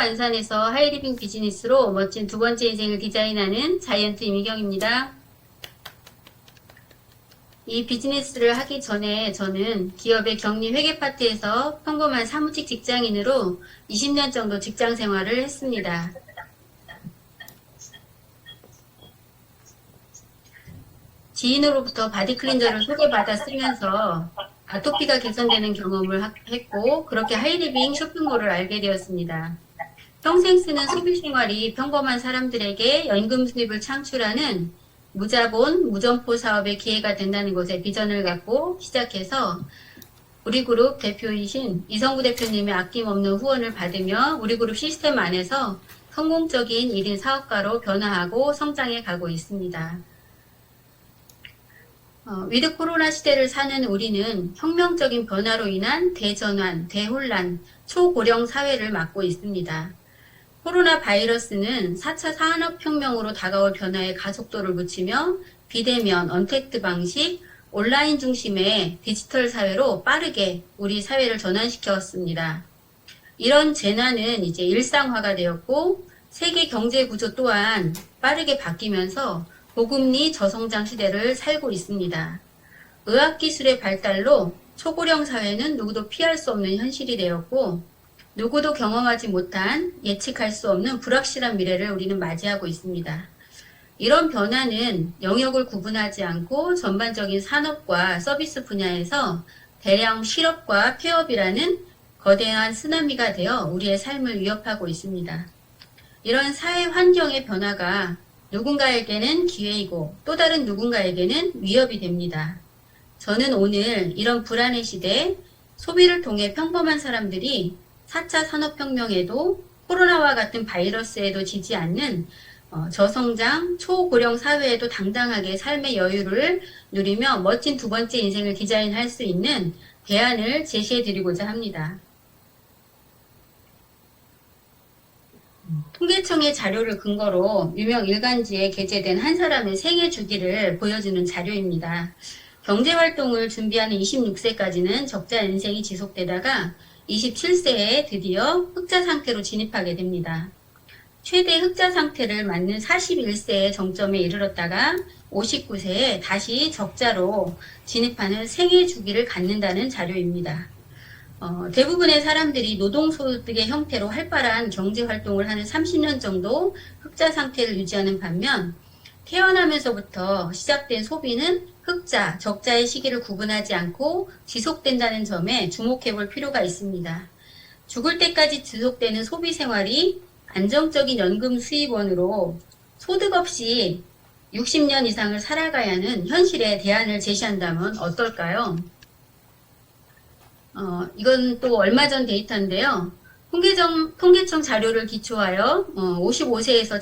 안산에서 하이리빙 비즈니스로 멋진 두 번째 인생을 디자인하는 자이언트 이미경입니다. 이 비즈니스를 하기 전에 저는 기업의 격리 회계 파트에서 평범한 사무직 직장인으로 20년 정도 직장 생활을 했습니다. 지인으로부터 바디 클린저를 소개받아 쓰면서 아토피가 개선되는 경험을 했고, 그렇게 하이리빙 쇼핑몰을 알게 되었습니다. 평생 쓰는 소비 생활이 평범한 사람들에게 연금 수입을 창출하는 무자본, 무점포 사업의 기회가 된다는 것에 비전을 갖고 시작해서 우리 그룹 대표이신 이성구 대표님의 아낌없는 후원을 받으며 우리 그룹 시스템 안에서 성공적인 1인 사업가로 변화하고 성장해 가고 있습니다. 위드 코로나 시대를 사는 우리는 혁명적인 변화로 인한 대전환, 대혼란, 초고령 사회를 맞고 있습니다. 코로나 바이러스는 4차 산업혁명으로 다가올 변화에 가속도를 붙이며 비대면, 언택트 방식, 온라인 중심의 디지털 사회로 빠르게 우리 사회를 전환시켰습니다. 이런 재난은 이제 일상화가 되었고 세계 경제 구조 또한 빠르게 바뀌면서 고금리 저성장 시대를 살고 있습니다. 의학기술의 발달로 초고령 사회는 누구도 피할 수 없는 현실이 되었고 누구도 경험하지 못한 예측할 수 없는 불확실한 미래를 우리는 맞이하고 있습니다. 이런 변화는 영역을 구분하지 않고 전반적인 산업과 서비스 분야에서 대량 실업과 폐업이라는 거대한 쓰나미가 되어 우리의 삶을 위협하고 있습니다. 이런 사회 환경의 변화가 누군가에게는 기회이고 또 다른 누군가에게는 위협이 됩니다. 저는 오늘 이런 불안의 시대에 소비를 통해 평범한 사람들이 4차 산업혁명에도 코로나와 같은 바이러스에도 지지 않는 저성장, 초고령 사회에도 당당하게 삶의 여유를 누리며 멋진 두 번째 인생을 디자인할 수 있는 대안을 제시해드리고자 합니다. 통계청의 자료를 근거로 유명 일간지에 게재된 한 사람의 생애 주기를 보여주는 자료입니다. 경제활동을 준비하는 26세까지는 적자 인생이 지속되다가 27세에 드디어 흑자 상태로 진입하게 됩니다. 최대 흑자 상태를 맞는 41세의 정점에 이르렀다가 59세에 다시 적자로 진입하는 생애 주기를 갖는다는 자료입니다. 대부분의 사람들이 노동소득의 형태로 활발한 경제활동을 하는 30년 정도 흑자 상태를 유지하는 반면 태어나면서부터 시작된 소비는 흑자, 적자의 시기를 구분하지 않고 지속된다는 점에 주목해 볼 필요가 있습니다. 죽을 때까지 지속되는 소비 생활이 안정적인 연금 수입원으로 소득 없이 60년 이상을 살아가야 하는 현실에 대안을 제시한다면 어떨까요? 이건 또 얼마 전 데이터인데요. 통계청 자료를 기초하여 55세에서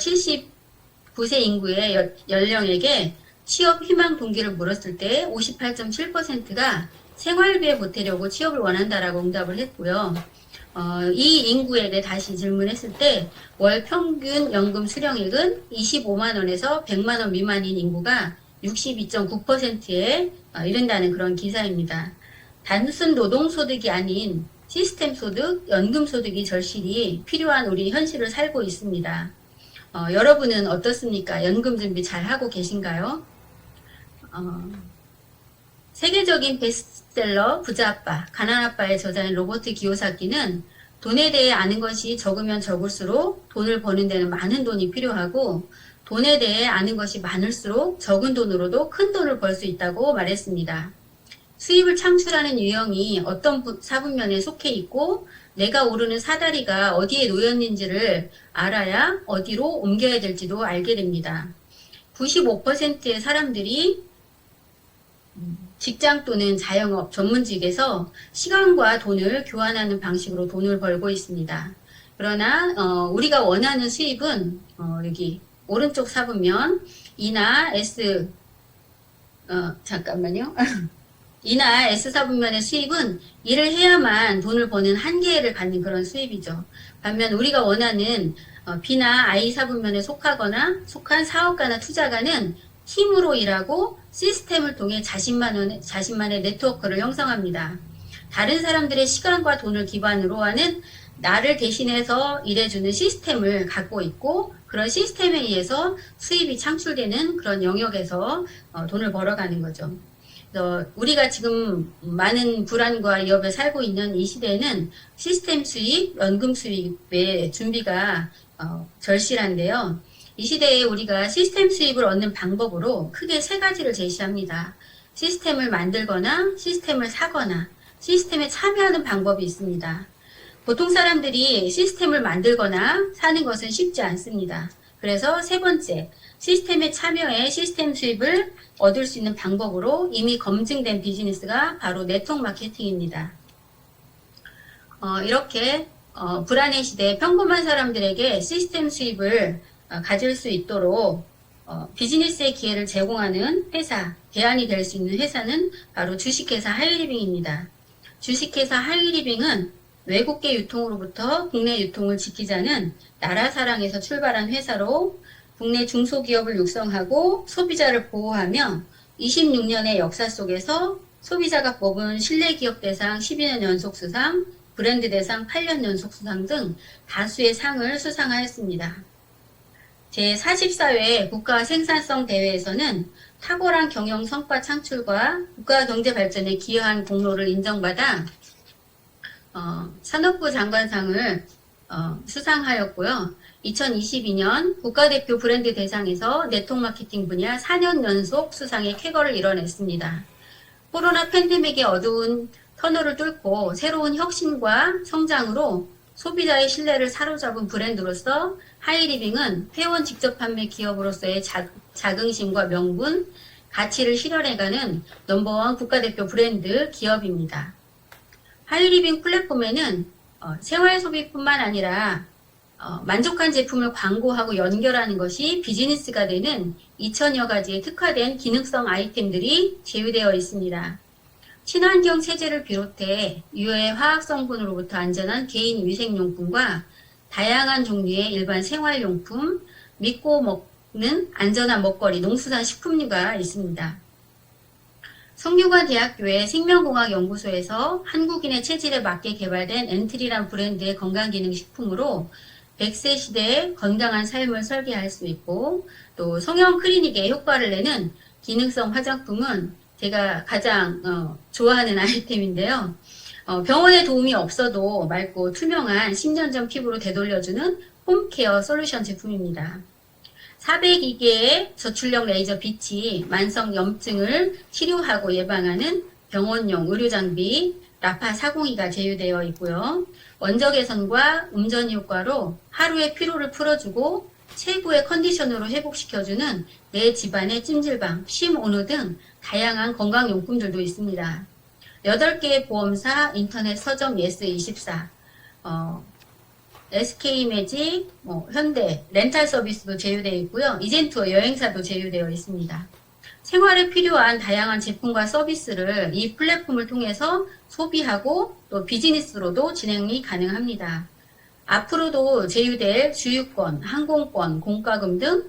79세 인구의 연령에게 취업 희망 동기를 물었을 때 58.7%가 생활비에 보태려고 취업을 원한다라고 응답을 했고요. 이 인구에게 다시 질문했을 때 월 평균 연금 수령액은 25만원에서 100만원 미만인 인구가 62.9%에 이른다는 그런 기사입니다. 단순 노동소득이 아닌 시스템 소득, 연금 소득이 절실히 필요한 우리 현실을 살고 있습니다. 여러분은 어떻습니까? 연금 준비 잘 하고 계신가요? 세계적인 베스트셀러 부자아빠, 가난아빠의 저자인 로버트 기요사키는 돈에 대해 아는 것이 적으면 적을수록 돈을 버는 데는 많은 돈이 필요하고 돈에 대해 아는 것이 많을수록 적은 돈으로도 큰 돈을 벌 수 있다고 말했습니다. 수입을 창출하는 유형이 어떤 사분면에 속해 있고 내가 오르는 사다리가 어디에 놓였는지를 알아야 어디로 옮겨야 될지도 알게 됩니다. 95%의 사람들이 직장 또는 자영업 전문직에서 시간과 돈을 교환하는 방식으로 돈을 벌고 있습니다. 그러나 우리가 원하는 수입은 여기 오른쪽 사분면 E나 S 잠깐만요. E나 S 사분면의 수입은 일을 해야만 돈을 버는 한계를 갖는 그런 수입이죠. 반면 우리가 원하는 B나 I 사분면에 속한 사업가나 투자가는 팀으로 일하고 시스템을 통해 자신만의 네트워크를 형성합니다. 다른 사람들의 시간과 돈을 기반으로 하는 나를 대신해서 일해주는 시스템을 갖고 있고 그런 시스템에 의해서 수입이 창출되는 그런 영역에서 돈을 벌어가는 거죠. 우리가 지금 많은 불안과 위협에 살고 있는 이 시대에는 시스템 수입, 연금 수입의 준비가 절실한데요. 이 시대에 우리가 시스템 수입을 얻는 방법으로 크게 세 가지를 제시합니다. 시스템을 만들거나 시스템을 사거나 시스템에 참여하는 방법이 있습니다. 보통 사람들이 시스템을 만들거나 사는 것은 쉽지 않습니다. 그래서 세 번째, 시스템에 참여해 시스템 수입을 얻을 수 있는 방법으로 이미 검증된 비즈니스가 바로 네트워크 마케팅입니다. 이렇게 불안의 시대에 평범한 사람들에게 시스템 수입을 가질 수 있도록 비즈니스의 기회를 제공하는 회사, 대안이 될 수 있는 회사는 바로 주식회사 하이리빙입니다. 주식회사 하이리빙은 외국계 유통으로부터 국내 유통을 지키자는 나라 사랑에서 출발한 회사로 국내 중소기업을 육성하고 소비자를 보호하며 26년의 역사 속에서 소비자가 뽑은 신뢰기업 대상 12년 연속 수상, 브랜드 대상 8년 연속 수상 등 다수의 상을 수상하였습니다. 제44회 국가 생산성 대회에서는 탁월한 경영 성과 창출과 국가 경제 발전에 기여한 공로를 인정받아 산업부 장관상을 수상하였고요. 2022년 국가대표 브랜드 대상에서 네트워크 마케팅 분야 4년 연속 수상의 쾌거를 이뤄냈습니다. 코로나 팬데믹의 어두운 터널을 뚫고 새로운 혁신과 성장으로 소비자의 신뢰를 사로잡은 브랜드로서 하이리빙은 회원 직접 판매 기업으로서의 자긍심과 명분, 가치를 실현해가는 넘버원 국가대표 브랜드 기업입니다. 하이리빙 플랫폼에는 생활소비뿐만 아니라 만족한 제품을 광고하고 연결하는 것이 비즈니스가 되는 2000여 가지의 특화된 기능성 아이템들이 제휴되어 있습니다. 친환경 세제를 비롯해 유해 화학성분으로부터 안전한 개인 위생용품과 다양한 종류의 일반 생활용품, 믿고 먹는 안전한 먹거리, 농수산 식품류가 있습니다. 성균관대학교의 생명공학연구소에서 한국인의 체질에 맞게 개발된 엔트리란 브랜드의 건강기능식품으로 100세 시대에 건강한 삶을 설계할 수 있고, 또 성형 클리닉에 효과를 내는 기능성 화장품은 제가 가장 좋아하는 아이템인데요. 병원에 도움이 없어도 맑고 투명한 10년 전 피부로 되돌려주는 홈케어 솔루션 제품입니다. 402개의 저출력 레이저 빛이 만성 염증을 치료하고 예방하는 병원용 의료장비 라파 402가 제휴되어 있고요. 원적 개선과 음전 효과로 하루의 피로를 풀어주고 최고의 컨디션으로 회복시켜주는 내 집안의 찜질방, 쉼 온우 등 다양한 건강용품들도 있습니다. 8개의 보험사, 인터넷 서점 예스24, SK매직, 현대, 렌탈 서비스도 제휴되어 있고요. 이젠투어 여행사도 제휴되어 있습니다. 생활에 필요한 다양한 제품과 서비스를 이 플랫폼을 통해서 소비하고 또 비즈니스로도 진행이 가능합니다. 앞으로도 제휴될 주유권, 항공권, 공과금 등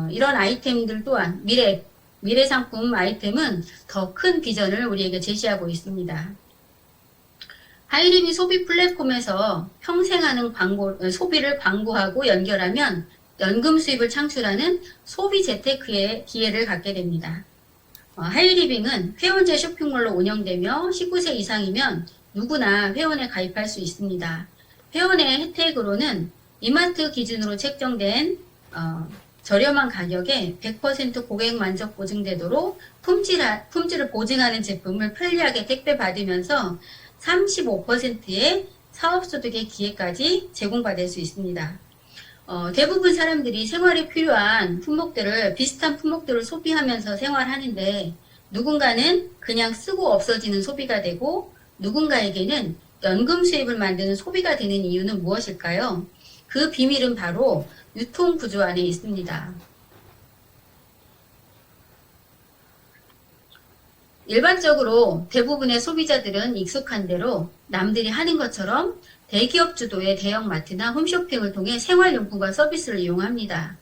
이런 아이템들 또한 미래 상품 아이템은 더 큰 비전을 우리에게 제시하고 있습니다. 하이리빙 소비 플랫폼에서 평생 하는 소비를 광고하고 연결하면 연금 수입을 창출하는 소비 재테크의 기회를 갖게 됩니다. 하이리빙은 회원제 쇼핑몰로 운영되며 19세 이상이면 누구나 회원에 가입할 수 있습니다. 회원의 혜택으로는 이마트 기준으로 책정된 저렴한 가격에 100% 고객 만족 보증되도록 품질을 보증하는 제품을 편리하게 택배받으면서 35%의 사업소득의 기회까지 제공받을 수 있습니다. 대부분 사람들이 생활에 필요한 비슷한 품목들을 소비하면서 생활하는데 누군가는 그냥 쓰고 없어지는 소비가 되고 누군가에게는 연금 수입을 만드는 소비가 되는 이유는 무엇일까요? 그 비밀은 바로 유통 구조 안에 있습니다. 일반적으로 대부분의 소비자들은 익숙한 대로 남들이 하는 것처럼 대기업 주도의 대형마트나 홈쇼핑을 통해 생활용품과 서비스를 이용합니다.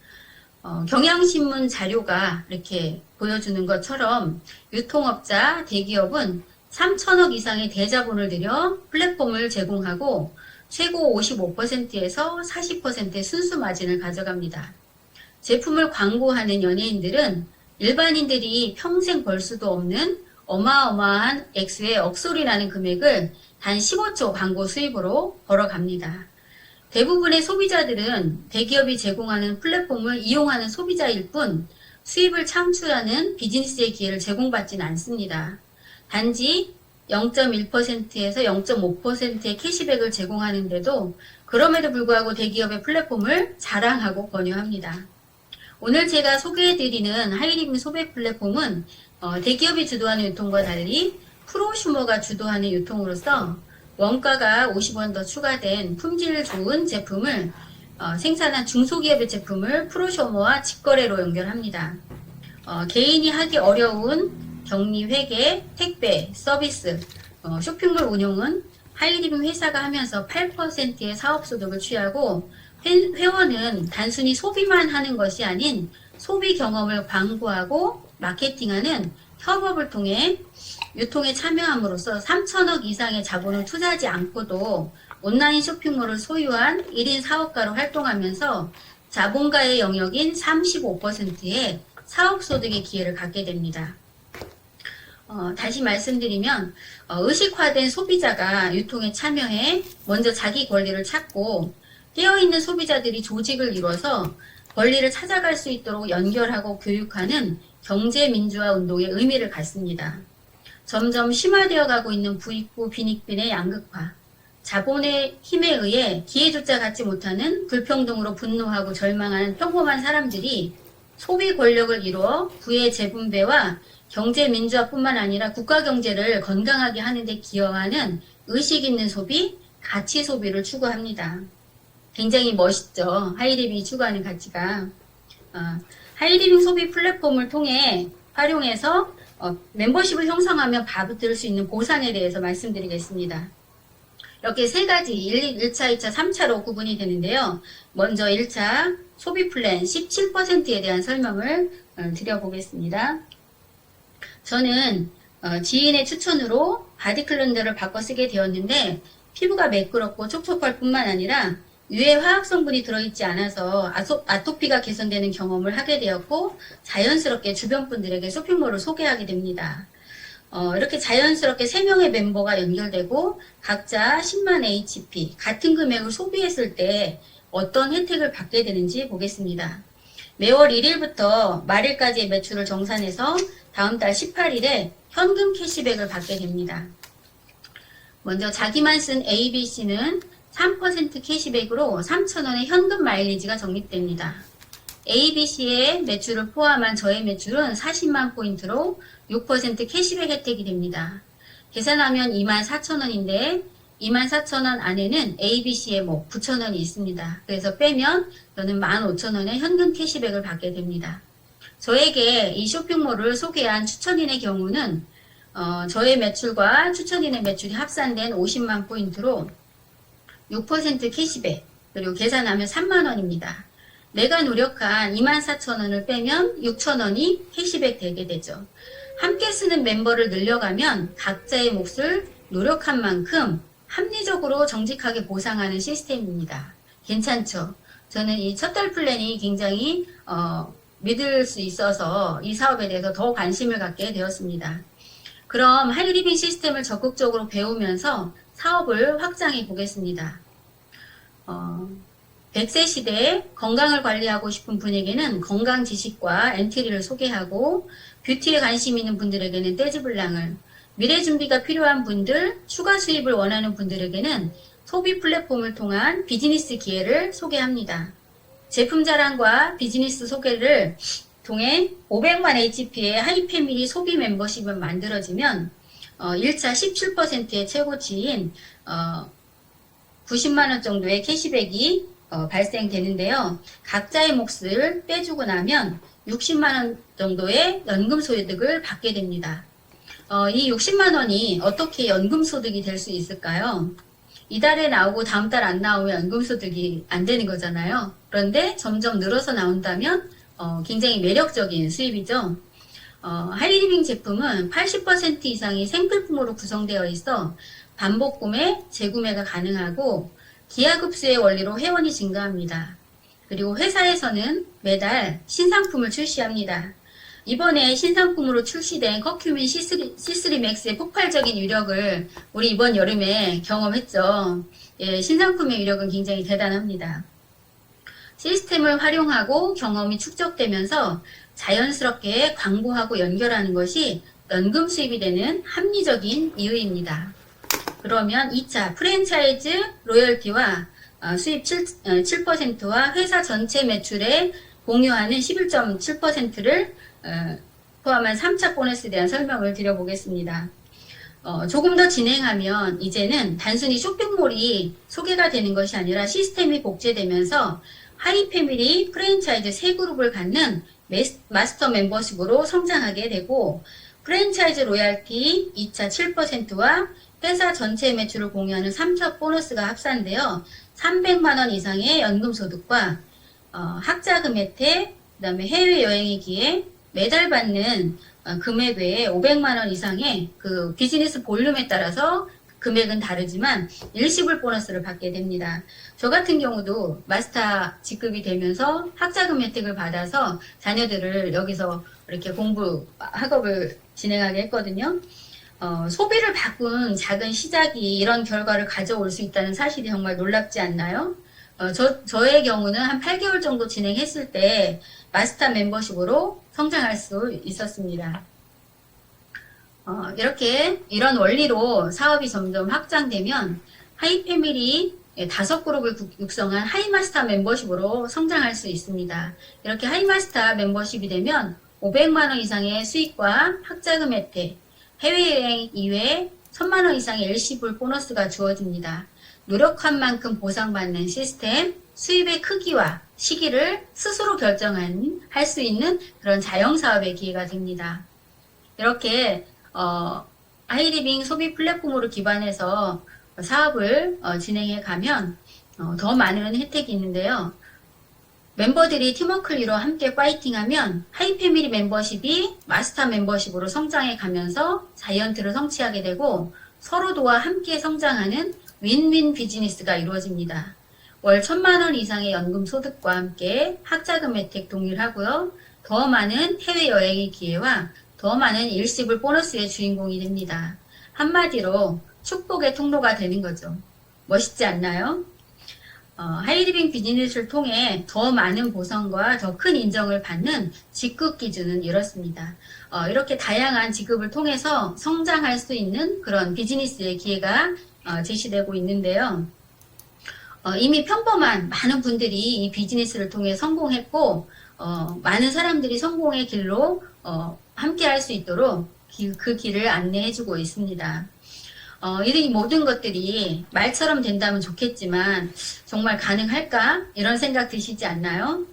경향신문 자료가 이렇게 보여주는 것처럼 유통업자, 대기업은 3천억 이상의 대자본을 들여 플랫폼을 제공하고 최고 55%에서 40%의 순수 마진을 가져갑니다. 제품을 광고하는 연예인들은 일반인들이 평생 벌 수도 없는 어마어마한 액수의 억소리 나는 금액을 단 15초 광고 수입으로 벌어갑니다. 대부분의 소비자들은 대기업이 제공하는 플랫폼을 이용하는 소비자일 뿐 수입을 창출하는 비즈니스의 기회를 제공받지는 않습니다. 단지 0.1%에서 0.5%의 캐시백을 제공하는데도 그럼에도 불구하고 대기업의 플랫폼을 자랑하고 권유합니다. 오늘 제가 소개해드리는 하이리빙 소비 플랫폼은 대기업이 주도하는 유통과 달리 프로슈머가 주도하는 유통으로서 원가가 50원 더 추가된 품질 좋은 제품을 생산한 중소기업의 제품을 프로슈머와 직거래로 연결합니다. 개인이 하기 어려운 격리, 회계, 택배, 서비스, 쇼핑몰 운용은 하이리빙 회사가 하면서 8%의 사업소득을 취하고 회원은 단순히 소비만 하는 것이 아닌 소비 경험을 광고하고 마케팅하는 협업을 통해 유통에 참여함으로써 3천억 이상의 자본을 투자하지 않고도 온라인 쇼핑몰을 소유한 1인 사업가로 활동하면서 자본가의 영역인 35%의 사업소득의 기회를 갖게 됩니다. 다시 말씀드리면 의식화된 소비자가 유통에 참여해 먼저 자기 권리를 찾고 깨어있는 소비자들이 조직을 이뤄서 권리를 찾아갈 수 있도록 연결하고 교육하는 경제민주화 운동의 의미를 갖습니다. 점점 심화되어 가고 있는 부익부 빈익빈의 양극화, 자본의 힘에 의해 기회조차 갖지 못하는 불평등으로 분노하고 절망하는 평범한 사람들이 소비 권력을 이루어 부의 재분배와 경제 민주화뿐만 아니라 국가 경제를 건강하게 하는 데 기여하는 의식 있는 소비, 가치 소비를 추구합니다. 굉장히 멋있죠. 하이리빙이 추구하는 가치가. 하이리빙 소비 플랫폼을 통해 활용해서 멤버십을 형성하면 받을 수 있는 보상에 대해서 말씀드리겠습니다. 이렇게 세 가지 1차, 2차, 3차로 구분이 되는데요. 먼저 1차 소비 플랜 17%에 대한 설명을 드려보겠습니다. 저는 지인의 추천으로 바디 클렌저를 바꿔 쓰게 되었는데 피부가 매끄럽고 촉촉할 뿐만 아니라 유해 화학 성분이 들어있지 않아서 아토피가 개선되는 경험을 하게 되었고 자연스럽게 주변 분들에게 쇼핑몰을 소개하게 됩니다. 이렇게 자연스럽게 3명의 멤버가 연결되고 각자 10만 HP 같은 금액을 소비했을 때 어떤 혜택을 받게 되는지 보겠습니다. 매월 1일부터 말일까지의 매출을 정산해서 다음 달 18일에 현금 캐시백을 받게 됩니다. 먼저 자기만 쓴 ABC는 3% 캐시백으로 3,000원의 현금 마일리지가 적립됩니다. ABC의 매출을 포함한 저의 매출은 40만 포인트로 6% 캐시백 혜택이 됩니다. 계산하면 24,000원인데 24,000원 안에는 ABC의 9,000원이 있습니다. 그래서 빼면 저는 15,000원의 현금 캐시백을 받게 됩니다. 저에게 이 쇼핑몰을 소개한 추천인의 경우는 저의 매출과 추천인의 매출이 합산된 50만 포인트로 6% 캐시백, 그리고 계산하면 3만원입니다. 내가 노력한 24,000원을 빼면 6,000원이 캐시백 되게 되죠. 함께 쓰는 멤버를 늘려가면 각자의 몫을 노력한 만큼 합리적으로 정직하게 보상하는 시스템입니다. 괜찮죠? 저는 이 첫 달 플랜이 굉장히 믿을 수 있어서 이 사업에 대해서 더 관심을 갖게 되었습니다. 그럼 하이리빙 시스템을 적극적으로 배우면서 사업을 확장해 보겠습니다. 100세 시대에 건강을 관리하고 싶은 분에게는 건강 지식과 엔트리를 소개하고 뷰티에 관심 있는 분들에게는 떼즈블랑을, 미래 준비가 필요한 분들, 추가 수입을 원하는 분들에게는 소비 플랫폼을 통한 비즈니스 기회를 소개합니다. 제품 자랑과 비즈니스 소개를 통해 500만 HP의 하이패밀리 소비 멤버십을 만들어지면 1차 17%의 최고치인 90만원 정도의 캐시백이 발생되는데요. 각자의 몫을 빼주고 나면 60만원 정도의 연금 소득을 받게 됩니다. 이 60만원이 어떻게 연금 소득이 될 수 있을까요? 이달에 나오고 다음 달 안 나오면 연금 소득이 안 되는 거잖아요. 그런데 점점 늘어서 나온다면 굉장히 매력적인 수입이죠. 하이리빙 제품은 80% 이상이 생필품으로 구성되어 있어 반복 구매, 재구매가 가능하고 기하급수의 원리로 회원이 증가합니다. 그리고 회사에서는 매달 신상품을 출시합니다. 이번에 신상품으로 출시된 커큐민 C3 맥스의 폭발적인 위력을 우리 이번 여름에 경험했죠. 예, 신상품의 위력은 굉장히 대단합니다. 시스템을 활용하고 경험이 축적되면서 자연스럽게 광고하고 연결하는 것이 연금 수입이 되는 합리적인 이유입니다. 그러면 2차 프랜차이즈 로열티와 수입 7%와 회사 전체 매출에 공유하는 11.7%를 포함한 3차 보너스에 대한 설명을 드려보겠습니다. 조금 더 진행하면 이제는 단순히 쇼핑몰이 소개가 되는 것이 아니라 시스템이 복제되면서 하이패밀리 프랜차이즈 3그룹을 갖는 마스터 멤버십으로 성장하게 되고 프랜차이즈 로얄티 2차 7%와 회사 전체 매출을 공유하는 3차 보너스가 합산되어 300만원 이상의 연금소득과 학자금 혜택, 그 다음에 해외여행의 기회, 매달 받는 금액 외에 500만원 이상의 그 비즈니스 볼륨에 따라서 금액은 다르지만 일시불 보너스를 받게 됩니다. 저 같은 경우도 마스터 직급이 되면서 학자금 혜택을 받아서 자녀들을 여기서 이렇게 학업을 진행하게 했거든요. 소비를 바꾼 작은 시작이 이런 결과를 가져올 수 있다는 사실이 정말 놀랍지 않나요? 저의 경우는 한 8개월 정도 진행했을 때 마스터 멤버십으로 성장할 수 있었습니다. 이런 원리로 사업이 점점 확장되면 하이패밀리 5그룹을 육성한 하이마스터 멤버십으로 성장할 수 있습니다. 이렇게 하이마스터 멤버십이 되면 500만원 이상의 수익과 학자금 혜택, 해외여행 이외에 1000만원 이상의 일시불 보너스가 주어집니다. 노력한 만큼 보상받는 시스템, 수입의 크기와 시기를 스스로 할 수 있는 그런 자영사업의 기회가 됩니다. 이렇게 하이리빙 소비 플랫폼으로 기반해서 사업을 진행해 가면 더 많은 혜택이 있는데요. 멤버들이 팀워크를 이루어 함께 파이팅하면 하이패밀리 멤버십이 마스터 멤버십으로 성장해 가면서 자이언트를 성취하게 되고 서로 도와 함께 성장하는 윈윈 비즈니스가 이루어집니다. 월 1000만원 이상의 연금 소득과 함께 학자금 혜택 동일하고요. 더 많은 해외여행의 기회와 더 많은 일시불 보너스의 주인공이 됩니다. 한마디로 축복의 통로가 되는 거죠. 멋있지 않나요? 하이리빙 비즈니스를 통해 더 많은 보상과 더 큰 인정을 받는 직급 기준은 이렇습니다. 이렇게 다양한 직급을 통해서 성장할 수 있는 그런 비즈니스의 기회가 제시되고 있는데요. 이미 평범한 많은 분들이 이 비즈니스를 통해 성공했고 많은 사람들이 성공의 길로 함께 할 수 있도록 그 길을 안내해주고 있습니다. 이 모든 것들이 말처럼 된다면 좋겠지만 정말 가능할까? 이런 생각 드시지 않나요?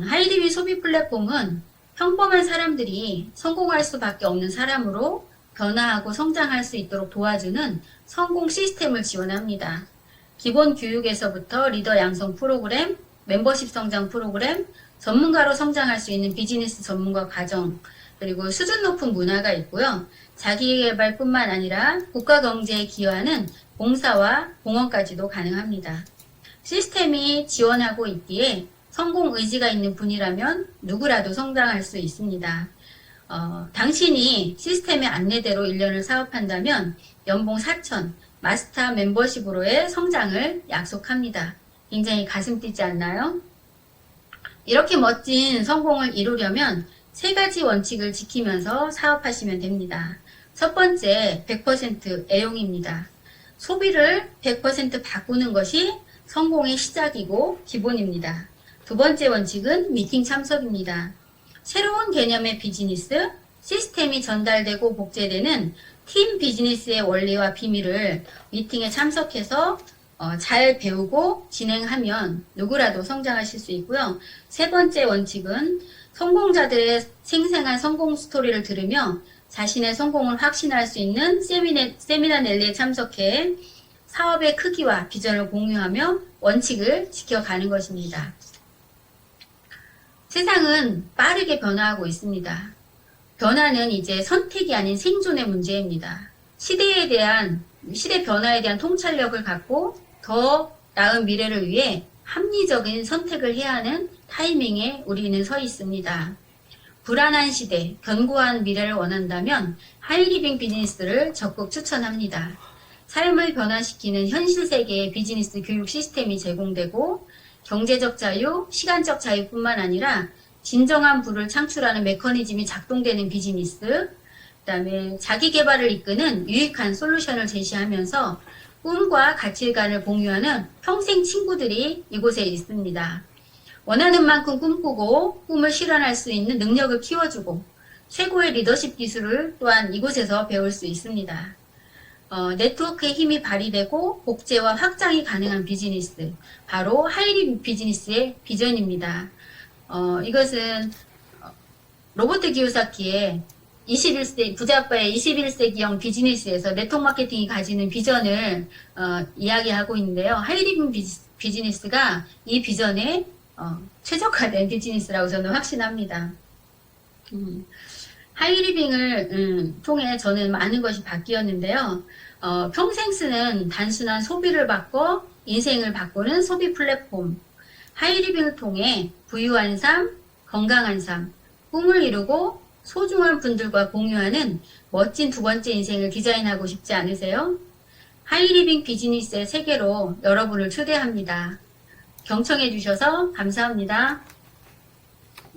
하이리빙 소비 플랫폼은 평범한 사람들이 성공할 수밖에 없는 사람으로 변화하고 성장할 수 있도록 도와주는 성공 시스템을 지원합니다. 기본 교육에서부터 리더 양성 프로그램, 멤버십 성장 프로그램, 전문가로 성장할 수 있는 비즈니스 전문가 과정, 그리고 수준 높은 문화가 있고요. 자기개발뿐만 아니라 국가 경제에 기여하는 봉사와 공헌까지도 가능합니다. 시스템이 지원하고 있기에 성공 의지가 있는 분이라면 누구라도 성장할 수 있습니다. 당신이 시스템의 안내대로 1년을 사업한다면 연봉 4천, 마스터 멤버십으로의 성장을 약속합니다. 굉장히 가슴 뛰지 않나요? 이렇게 멋진 성공을 이루려면 3가지 원칙을 지키면서 사업하시면 됩니다. 첫 번째, 100% 애용입니다. 소비를 100% 바꾸는 것이 성공의 시작이고 기본입니다. 두 번째 원칙은 미팅 참석입니다. 새로운 개념의 비즈니스, 시스템이 전달되고 복제되는 팀 비즈니스의 원리와 비밀을 미팅에 참석해서 잘 배우고 진행하면 누구라도 성장하실 수 있고요. 세 번째 원칙은 성공자들의 생생한 성공 스토리를 들으며 자신의 성공을 확신할 수 있는 세미나 랠리에 참석해 사업의 크기와 비전을 공유하며 원칙을 지켜가는 것입니다. 세상은 빠르게 변화하고 있습니다. 변화는 이제 선택이 아닌 생존의 문제입니다. 시대 변화에 대한 통찰력을 갖고 더 나은 미래를 위해 합리적인 선택을 해야 하는 타이밍에 우리는 서 있습니다. 불안한 시대, 견고한 미래를 원한다면 하이리빙 비즈니스를 적극 추천합니다. 삶을 변화시키는 현실 세계의 비즈니스 교육 시스템이 제공되고 경제적 자유, 시간적 자유뿐만 아니라 진정한 부를 창출하는 메커니즘이 작동되는 비즈니스, 그다음에 자기 개발을 이끄는 유익한 솔루션을 제시하면서 꿈과 가치관을 공유하는 평생 친구들이 이곳에 있습니다. 원하는 만큼 꿈꾸고 꿈을 실현할 수 있는 능력을 키워주고 최고의 리더십 기술을 또한 이곳에서 배울 수 있습니다. 네트워크의 힘이 발휘되고 복제와 확장이 가능한 비즈니스, 바로 하이리 비즈니스의 비전입니다. 이것은 로버트 기요사키의 21세기, 부자아빠의 21세기형 비즈니스에서 네트워크 마케팅이 가지는 비전을 이야기하고 있는데요. 하이리빙 비즈니스가 이 비전에 최적화된 비즈니스라고 저는 확신합니다. 하이리빙을 통해 저는 많은 것이 바뀌었는데요. 평생 쓰는 단순한 소비를 바꿔 인생을 바꾸는 소비 플랫폼, 하이리빙을 통해 부유한 삶, 건강한 삶, 꿈을 이루고 소중한 분들과 공유하는 멋진 두 번째 인생을 디자인하고 싶지 않으세요? 하이리빙 비즈니스의 세계로 여러분을 초대합니다. 경청해 주셔서 감사합니다.